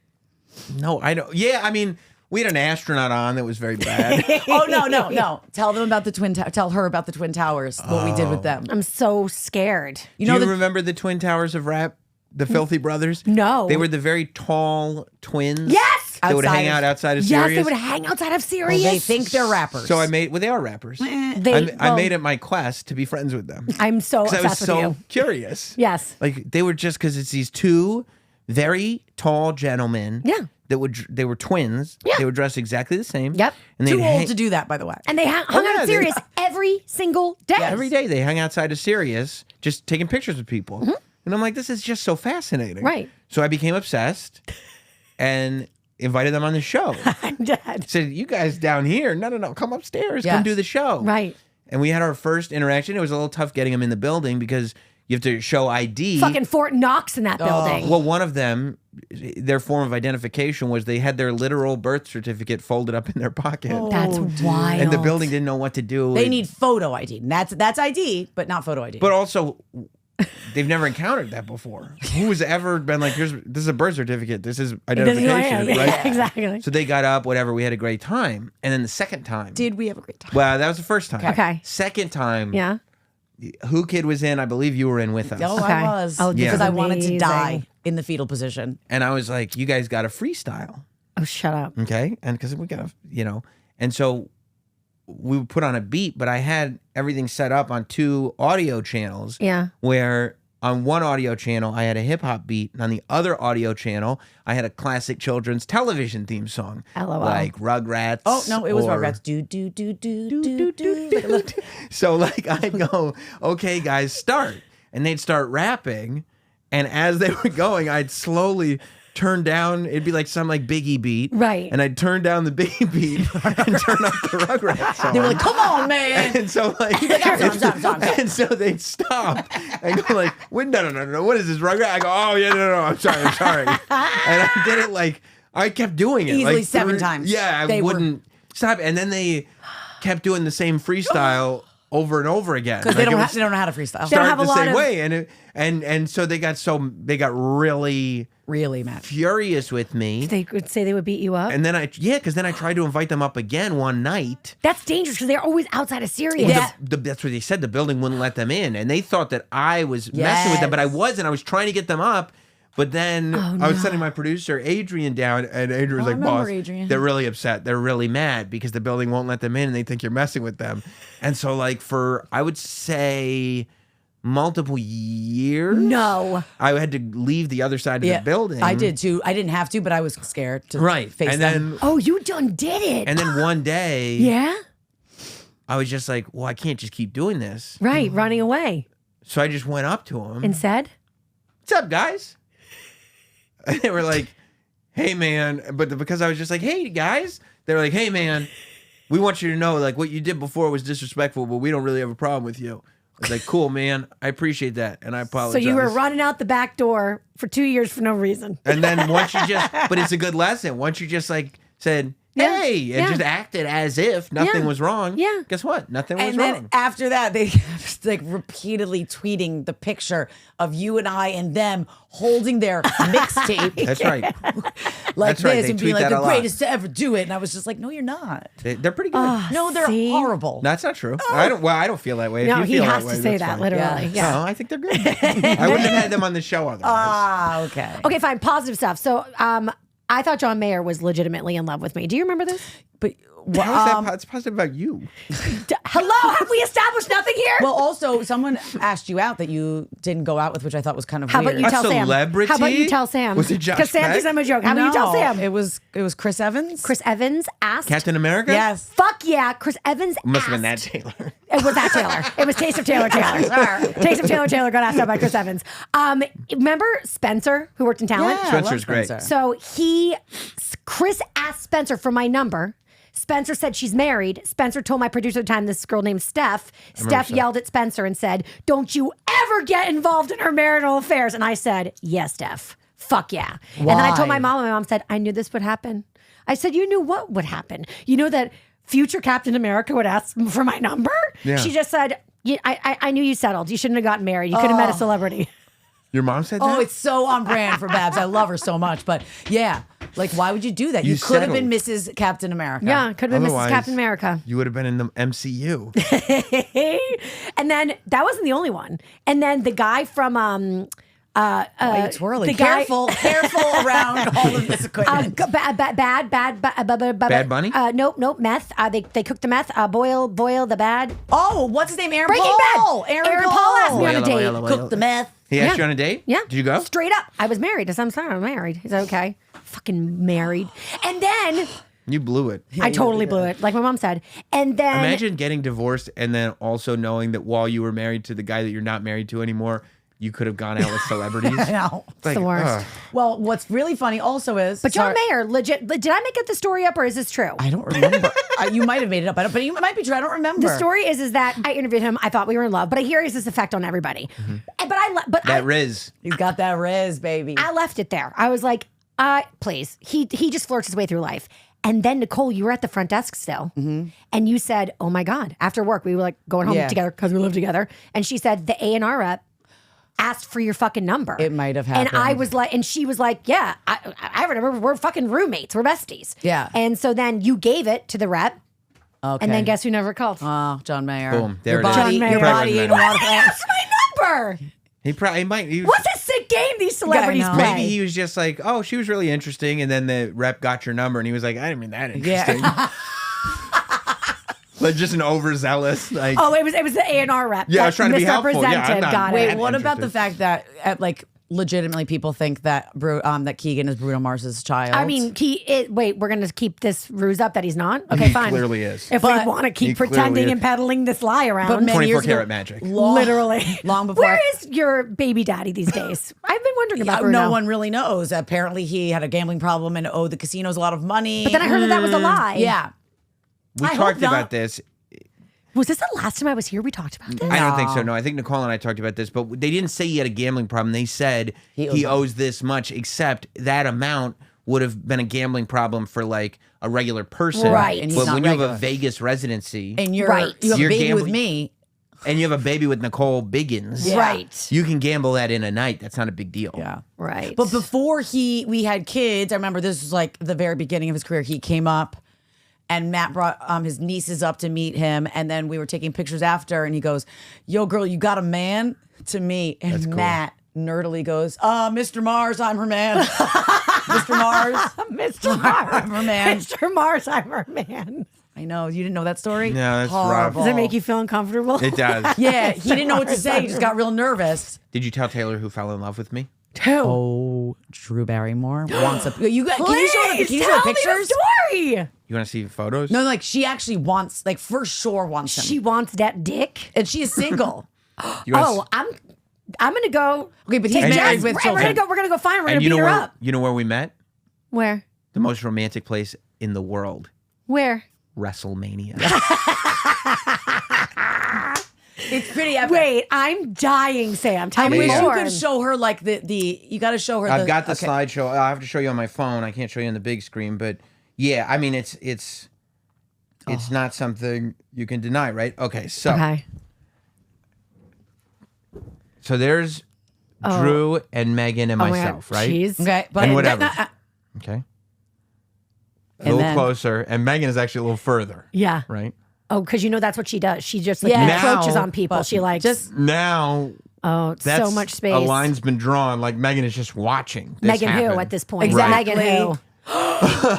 No, I don't. Yeah, I mean, we had an astronaut on that was very bad. Oh no. Tell them about the Tell her about the Twin Towers. What we did with them. I'm so scared. You Do know you the remember the Twin Towers of rap? The Filthy Brothers? No. They were the very tall twins. Yes! That would Outside hang of- out outside of Yes, Sirius. they would hang outside of Sirius. they think they're rappers. So I made, well, they are rappers. I made it my quest to be friends with them. I'm so 'Cause I was obsessed with so you. curious. Yes. Like they were just because it's these 2 very tall gentlemen. Yeah. They were twins. Yeah. They were dressed exactly the same. Yep. And too they'd old hang- to do that, by the way. And they hung Oh, out yeah, at they- Sirius every single day. every day. They hung outside of Sirius, just taking pictures with people. And I'm like, this is just so fascinating. Right. So I became obsessed and invited them on the show. I'm dead. Said, you guys down here, no, come upstairs, come Yes. do the show. Right. And we had our first interaction. It was a little tough getting them in the building because you have to show ID. Fucking Fort Knox in that building. Well, one of them, their form of identification was they had their literal birth certificate folded up in their pocket. That's wild. And the building didn't know what to do. They need photo ID. That's ID, but not photo ID. But also, they've never encountered that before. Who has ever been like, this is a birth certificate. This is identification, Yeah, right? exactly. So they got up, whatever. We had a great time. And then the second time. did we have a great time? Well, that was the first time. Okay. Second time. Yeah. Who Kid was in. I believe you were in with us. Oh, Okay. I was. Oh, because Yeah. I wanted to amazing. die in the fetal position. And I was like, you guys got to freestyle. Oh, shut up. Okay. And because we got to, and so we would put on a beat, but I had everything set up on 2 audio channels. Yeah. Where on one audio channel, I had a hip hop beat. And on the other audio channel, I had a classic children's television theme song. LOL. Like Rugrats. Oh no, it was or- Rugrats. Do. So like I'd go, okay, guys, start. And they'd start rapping. And as they were going, I'd slowly turn down. It'd be like some like Biggie beat, right? And I'd turn down the Biggie beat and turn up the Rugrats song. They were like, "Come on, man!" And so like, and so they'd stop and go like, "Wait, no, what is this Rugrat?" I go, "Oh yeah, no, I'm sorry." And I did it like I kept doing it easily like 7 times. Yeah, I wouldn't stop. And then they kept doing the same freestyle over and over again because they don't know how to freestyle. They don't have the a lot same of... way, and so they got really mad, furious with me. They would say they would beat you up, and then because then I tried to invite them up again one night. That's dangerous because they're always outside of Sirius. Well, that's what they said. The building wouldn't let them in, and they thought that I was messing with them, but I wasn't. I was trying to get them up. But then I was sending my producer, Adrian, down, and Adrian was like, "Boss, Adrian. They're really upset. They're really mad because the building won't let them in, and they think you're messing with them." And so, like, for, I would say, multiple years, I had to leave the other side of the building. I did, too. I didn't have to, but I was scared to face and them. Then, you done did it. And then one day, I was just like, well, I can't just keep doing this. Right, running away. So I just went up to them. And said? "What's up, guys?" And they were like, "Hey, man." But because I was just like, "Hey, guys," they were like, "Hey, man, we want you to know, like, what you did before was disrespectful, but we don't really have a problem with you." I was like, "Cool, man. I appreciate that." And I apologize. So you were running out the back door for 2 years for no reason. And then once you but it's a good lesson. Once you just like said, "Hey," and just acted as if nothing was wrong. Yeah. Guess what? Nothing was and wrong. then after that, they kept like repeatedly tweeting the picture of you and I and them holding their mixtape. That's right. Like That's right. this They and tweet being like that the a lot. greatest to ever do it. And I was just like, no, you're not. They're pretty good. No, they're horrible. That's not true. I don't feel that way. No, if you he feel has that to way, say that's that fine. literally. Yeah. No, I think they're good. I wouldn't have had them on the show otherwise. Okay. Okay, fine. Positive stuff. So I thought John Mayer was legitimately in love with me. Do you remember this? But How is that it's positive about you? Hello, have we established nothing here? well, also, someone asked you out that you didn't go out with, which I thought was kind of How weird. about you A tell Sam? celebrity? How about you tell Sam? Was it Josh Because Sam Peck? thinks I'm a joke. How about you tell Sam? It was Chris Evans. Chris Evans asked. Captain America? Yes. Fuck yeah, Chris Evans Must have been that asked. Taylor. It was that Taylor. It was Taste of Taylor. Taste of Taylor got asked out by Chris Evans. Remember Spencer, who worked in talent? Yeah, Spencer's I love great. So Chris asked Spencer for my number. Spencer said she's married. Spencer told my producer at the time, this girl named Steph. Steph yelled at Spencer and said, "Don't you ever get involved in her marital affairs." And I said, "Yes, Steph. Fuck yeah." And then I told my mom, and my mom said, "I knew this would happen." I said, "You knew what would happen? You know that future Captain America would ask for my number?" Yeah. She just said, I knew you settled. You shouldn't have gotten married. You could have met a celebrity. Your mom said that? Oh, it's so on brand for Babs. I love her so much. But yeah, like, why would you do that? You could have been Mrs. Captain America. Yeah, could have been Mrs. Otherwise, Captain America. You would have been in the MCU. And then that wasn't the only one. And then the guy from Why are you twirling? the guy- Careful around all of this equipment. Bad Bunny? Nope, meth. They cooked the meth. Boil the bad. Oh, what's his name? Aaron Breaking Paul. Bad. Aaron Paul asked me on a date. Cook the meth. He asked Yeah. you on a date? Yeah. Did you go? Straight up. I was married. I'm sorry, I'm married. He said, okay. Fucking married. And then You blew it. I totally blew it, like my mom said. And then Imagine getting divorced and then also knowing that while you were married to the guy that you're not married to anymore, you could have gone out with celebrities. I know. it's the worst. Well, what's really funny also is, But John Mayer, legit. Did I make the story up or is this true? I don't remember. You might have made it up, but it might be true. I don't remember. The story is that I interviewed him. I thought we were in love, but I hear he has this effect on everybody. That Riz. He's got that Riz, baby. I left it there. I was like, please. He just flirts his way through life. And then Nicole, you were at the front desk still, and you said, "Oh my God!" After work, we were like going home together because we live together. And she said the A&R rep asked for your fucking number. It might have happened. And I was like, and she was like, "Yeah, I remember. We're fucking roommates. We're besties." Yeah. And so then you gave it to the rep. Okay. And then guess who never called? Oh, John Mayer. Boom. There Your it is. body, John Mayer. your body ain't a Probably water That's my number. He probably might. What's a sick game these celebrities know. play? Maybe he was just like, oh, she was really interesting. And then the rep got your number and he was like, I didn't mean that interesting. Yeah. Like just an overzealous, like. Oh, it was the A&R rep. Yeah, I was trying to be helpful. Yeah, I'm misrepresented. not- Got Wait, it. what about the interested. fact that at like legitimately people think that that Keegan is Bruno Mars's child. I mean, wait, we're going to keep this ruse up that he's not? Okay, fine. He clearly is. If we want to keep pretending and peddling this lie around. But 24 karat magic. Literally. Long before. Where is your baby daddy these days? I've been wondering about Bruno. No one really knows. Apparently, he had a gambling problem and owed the casinos a lot of money. But then I heard that was a lie. Yeah. We talked about this. Was this the last time I was here we talked about this? I don't think so. No, I think Nicole and I talked about this, but they didn't say he had a gambling problem. They said he owes this much, except that amount would have been a gambling problem for like a regular person. Right. And but when you have a Vegas residency and you have you're a baby gambling, with me. And you have a baby with Nicole Biggins. Yeah. Right. You can gamble that in a night. That's not a big deal. Yeah. Right. But before we had kids, I remember this was like the very beginning of his career. He came up and Matt brought his nieces up to meet him. And then we were taking pictures after and he goes, "Yo, girl, you got a man?" to me. And That's cool. Matt nerdily goes, "Mr. Mars, I'm her man." Mr. Mars. Mr. Mars. I'm her man. Mr. Mars, I'm her man. I know. You didn't know that story? No, that's rough. Horrible. Does it make you feel uncomfortable? It does. Yeah, he didn't know what to say. He just got real nervous. Did you tell Taylor who fell in love with me? Who? Oh, Drew Barrymore wants a. You got? Can you show the tell pictures? me the story. You want to see photos? No, like she actually wants, like for sure wants him. She wants that dick. And she is single. I'm gonna go. Okay, but he's take married Jazz. with We're children. gonna go find her. We're gonna And beat her up. You know where we met? Where? The most romantic place in the world. Where? WrestleMania. It's pretty epic. Wait, I'm dying, Sam. Tell I me wish you more. could show her like the. You got to show her. I've got the slideshow. I have to show you on my phone. I can't show you on the big screen, but yeah, I mean it's not something you can deny, right? Okay, so so there's Drew and Megan and myself, right? Jeez. Okay, but And whatever. Okay. A little closer, and Megan is actually a little further. Yeah. Right. Oh, because you know that's what she does. She just like Yeah. encroaches Now- on people. She like just Now it's that's so much space. a line's been drawn. Like Megan is just watching. This Megan happen. who at this point? Exactly. Megan who?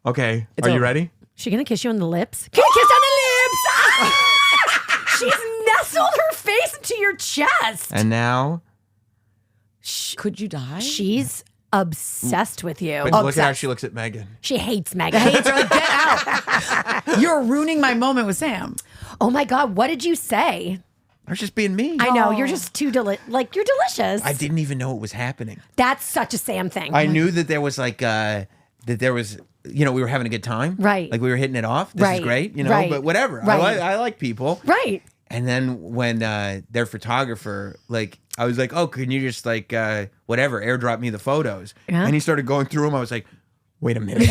Okay, are you over. ready? She gonna kiss you on the lips? Can you kiss on the lips? She's nestled her face into your chest. And now, could you die? She's obsessed with you. but look at how she looks at Megan. She hates Megan. Hates her. Get out. You're ruining my moment with Sam. Oh my God, what did you say? I was just being me. I know, you're just too you're delicious. I didn't even know it was happening. That's such a Sam thing. I knew that there was like that there was, we were having a good time. Right. Like we were hitting it off. This is great, Right. but whatever. Right. I like people. Right. And then when their photographer, like, I was like, "Oh, can you just like whatever, airdrop me the photos?" Yeah. And he started going through them. I was like, "Wait a minute,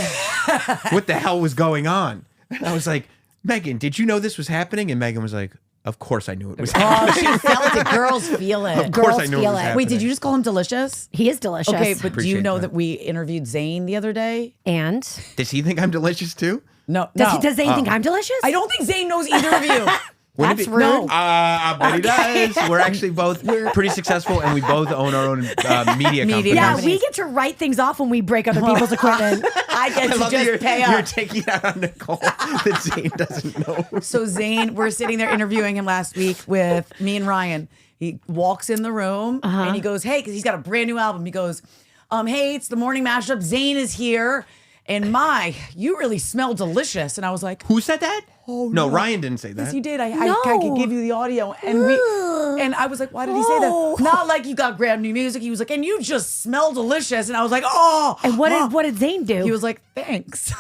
what the hell was going on?" And I was like, "Megan, did you know this was happening?" And Megan was like, "Of course I knew it was happening." Oh, she felt it. Girls feel it. Of course I Girls knew it feel was it. happening. Wait, did you just call him delicious? He is delicious. Okay, but do you Appreciate know that. that we interviewed Zayn the other day? And Does he think I'm delicious too? No, does Zane think I'm delicious? I don't think Zayn knows either of you. Wouldn't That's it be- rude. No. I bet he does. We're actually both pretty successful, and we both own our own media company. Yeah, companies. we get to write things off when we break other people's equipment. I get I to love that just pay you're up. taking it out on Nicole that Zane doesn't know. So Zayn, we're sitting there interviewing him last week with me and Ryan. He walks in the room and he goes, "Hey," because he's got a brand new album. He goes, "Hey, it's the morning mashup. Zayn is here, and you really smell delicious." And I was like, Who said that? Oh, no, no. Ryan didn't say that. "Yes, you did. I No. could give you the audio." And I was like, "Why did he say that?" Not like you got brand new music. He was like, "And you just smell delicious." And I was like, "Oh." And what did Zane do? He was like, "Thanks."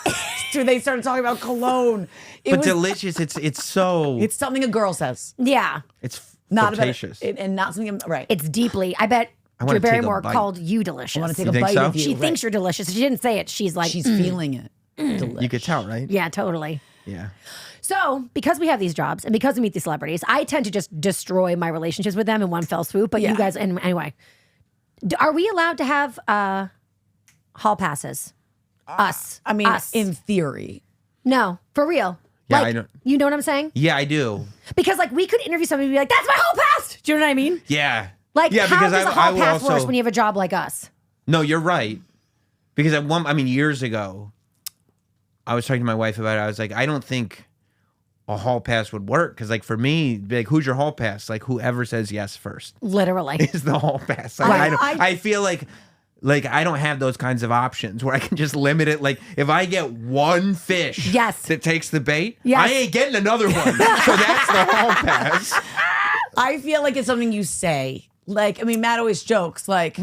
Dude, they started talking about cologne. But delicious, it's so It's something a girl says. yeah, it's Not flirtatious. about it, and not something right. it's deeply. I bet I Drew wanna take a Barrymore bite. called you delicious. I want to take You a think bite so? of you. She right. thinks you're delicious. She didn't say it. She's like, She's feeling it. Delicious. You could tell, right? yeah, totally. Yeah. So, because we have these jobs and because we meet these celebrities, I tend to just destroy my relationships with them in one fell swoop. But Yeah. you guys, and anyway, are we allowed to have hall passes? Us. I mean, us. in theory. No, for real. Yeah, like, I don't- You know what I'm saying? Yeah, I do. Because like we could interview somebody and be like, "That's my hall pass." Do you know what I mean? Yeah. Like, yeah, how because does a I hall will pass also. work when you have a job like us? No, you're right. Because at years ago, I was talking to my wife about it. I was like, I don't think, a hall pass would work. Because like for me, like who's your hall pass? Like whoever says yes first literally is the hall pass. Like, I feel like I don't have those kinds of options where I can just limit it. Like if I get one fish that takes the bait, I ain't getting another one. So that's the hall pass. I feel like it's something you say. Like, I mean, Matt always jokes. Like,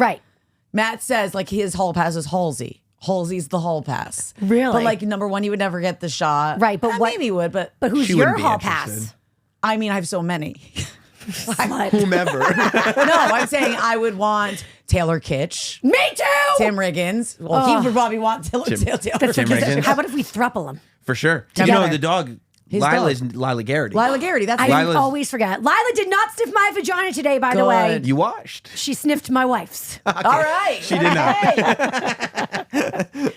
Matt says like his hall pass is Halsey. Halsey's the hall pass. Really? But like number one, he would never get the shot. Right, but maybe he would. But who's your hall pass? I mean, I have so many. Whomever. No, I'm saying I would want Taylor Kitsch. Me too. Tim Riggins. Well, he would probably want Taylor Riggins. How about if we thruple them? For sure. Together. You know, the dog, Lila Garrity. Lila Garrity. That's I always forget. Lila did not sniff my vagina today, by the way. You washed. She sniffed my wife's. Okay. All right. She did not.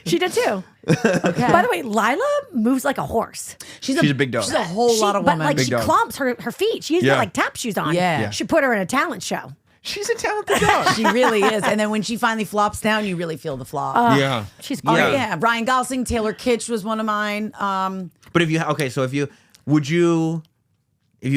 She did too. Okay. By the way, Lila moves like a horse. She's a big dog. She's a whole lot of woman. But like big she dog. clumps her feet. She's got like tap shoes on. Yeah. Should put her in a talent show. She's a talented dog. She really is. And then when she finally flops down, you really feel the flop. Yeah. She's great. Yeah. Ryan Gosling, Taylor Kitsch was one of mine. But if you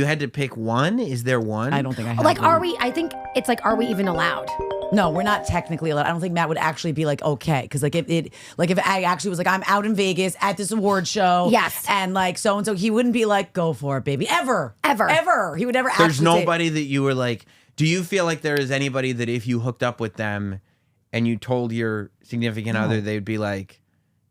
had to pick one, is there one? I don't think I have Like, one. I think it's like, are we even allowed? No, we're not technically allowed. I don't think Matt would actually be like, okay. Because like if I actually was like, I'm out in Vegas at this award show. Yes. And like so-and-so, he wouldn't be like, go for it, baby. Ever. He would never There's actually nobody that you were like, do you feel like there is anybody that if you hooked up with them and you told your significant other, they'd be like,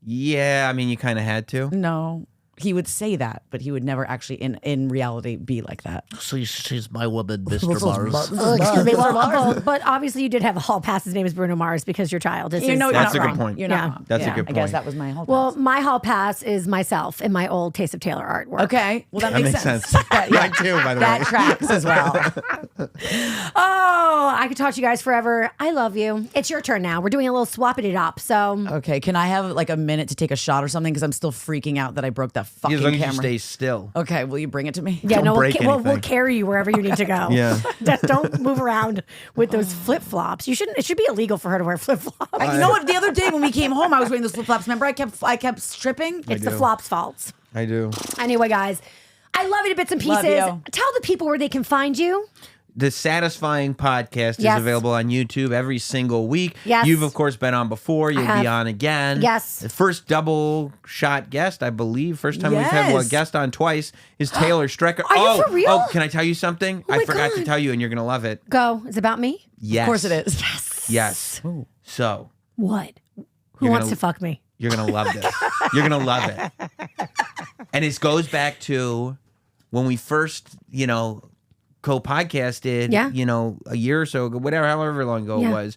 yeah, I mean, you kind of had to? No. He would say that, but he would never actually in reality be like that. She's my woman, Mr. Mars. Excuse me. Well, but obviously you did have a hall pass. His name is Bruno Mars because your child is. That's a wrong. good point. You're not wrong. That's a good point. I guess that was my hall pass. Well, my hall pass is myself in my old Taste of Taylor artwork. Okay. Well, that makes sense. Mine too, by the way. That tracks as well. Oh, I could talk to you guys forever. I love you. It's your turn now. We're doing a little swap-it-up. So Okay. Can I have like a minute to take a shot or something? Because I'm still freaking out that I broke that fucking As long as camera. you stay still. Okay. Will you bring it to me? yeah, Don't no, break we'll anything. carry you wherever you need to go. Yeah. Just don't move around with those flip flops. You shouldn't. It should be illegal for her to wear flip flops. You know what? The other day when we came home, I was wearing those flip flops. Remember, I kept stripping. It's the flops' faults. I do. Anyway, guys, I love you to bits and Love pieces. you. Tell the people where they can find you. The Satisfying Podcast is Yes. available on YouTube every single week. Yes. You've, of course, been on before. You'll have. be on again. Yes. The first double shot guest, I believe. First time we've had a Yes. guest on twice is Taylor Strecker. Are you for real? Oh, can I tell you something? Oh my I forgot to God. tell you, and you're going to love it. Go. It's about me. Yes. Of course it is. Yes. So What? Who You're wants gonna- to fuck me? you're going to love this. You're going to love it. And it goes back to when we first, co-podcasted, Yeah. a year or so ago, however long ago Yeah. it was.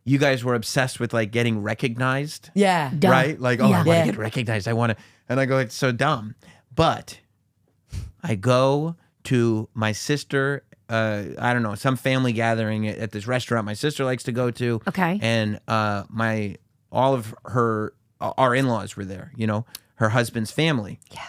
You guys were obsessed with like getting recognized, Yeah. Duh. right? Like, I Yeah. want to get recognized. I want to, and I go, it's so dumb. But I go to my sister, I don't know, some family gathering at this restaurant my sister likes to go to. Okay. And all of our in-laws were there, her husband's family. Yeah.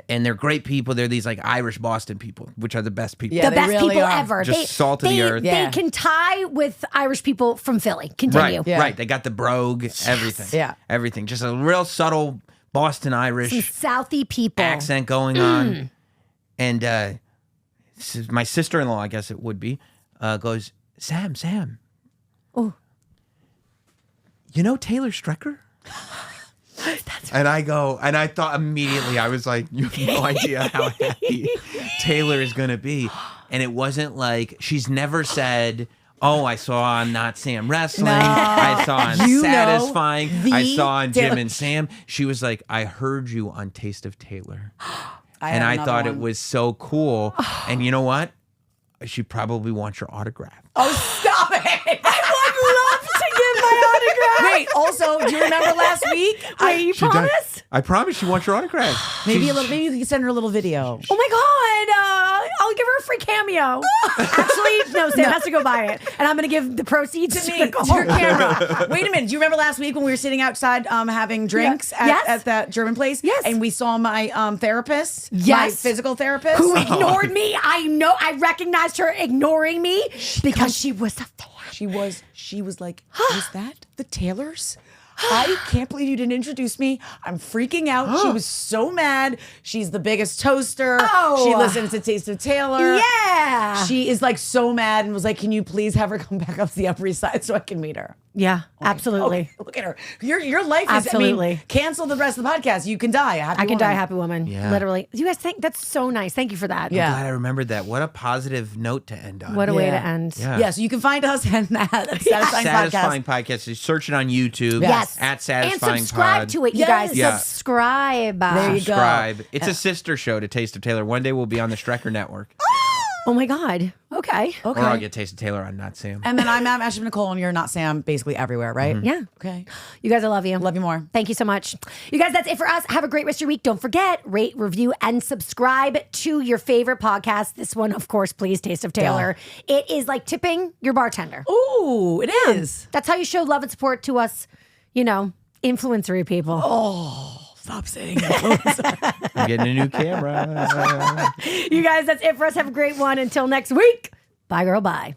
And they're great people. They're these like Irish Boston people, which are the best people. Yeah, The they best really people are. ever. Just salt of the earth. They Yeah. can tie with Irish people from Philly. Continue. Right, Yeah. right. They got the brogue, everything. Yeah. Everything. Just a real subtle Boston Irish Some Southie people. accent going on. And my sister-in-law, I guess it would be, goes, Sam. Oh. You know Taylor Strecker? And I go, and I thought immediately, I was like, you have no idea how happy Taylor is going to be. And it wasn't like, she's never said, oh, I saw on Not Sam Wrestling. No. I saw on You know Satisfying. I the saw on Jim Taylor- and Sam. She was like, I heard you on Taste of Taylor. I And have I another thought one. it was so cool. And you know what? She probably wants your autograph. Oh, stop it! I would love to give my autograph. Wait, also, do you remember last week? Wait, you She does- promise? I promise she wants your autograph. Maybe you can send her a little video. Oh my God. I'll give her a free cameo. Actually, no, Sam has to go buy it. And I'm going to give the proceeds to Me, Nicole. to your camera. Wait a minute. Do you remember last week when we were sitting outside having drinks Yes. at that German place? Yes. And we saw my therapist, my Yes. physical therapist. Who ignored me. I know. I recognized her ignoring me because she was a fan. She was like, was that the Taylors? I can't believe you didn't introduce me. I'm freaking out. She was so mad. She's the biggest toaster. Oh. She listens to Taste of Taylor. Yeah. She is like so mad and was like, can you please have her come back up to the Upper East Side so I can meet her? Yeah, absolutely. Oh, look at her. Your life is, Absolutely. I mean, cancel the rest of the podcast. You can die. I can die a happy woman. Yeah. Literally. You guys think that's so nice. Thank you for that. Yeah. I'm glad I remembered that. What a positive note to end on. What a way to Yeah. end. Yeah, so you can find us at Satisfying Satisfying Podcast. Podcast. You search it on YouTube. Yes. At And Satisfying subscribe Pod. to it, you Yes. guys. Yeah. Subscribe. There you go. Subscribe. It's a sister show to Taste of Taylor. One day we'll be on the Strecker Network. Oh my God. Okay. Okay. Or I'll get Taste of Taylor on Not Sam. And then I'm Ashley Nicole, and you're Not Sam, basically everywhere, right? Yeah. Okay. You guys, I love you. Love you more. Thank you so much. You guys, that's it for us. Have a great rest of your week. Don't forget, rate, review, and subscribe to your favorite podcast. This one, of course, please, Taste of Taylor. It is like tipping your bartender. Ooh, it is. That's how you show love and support to us, influencery people. Stop saying it. I'm getting a new camera. You guys, that's it for us. Have a great one. Until next week. Bye, girl. Bye.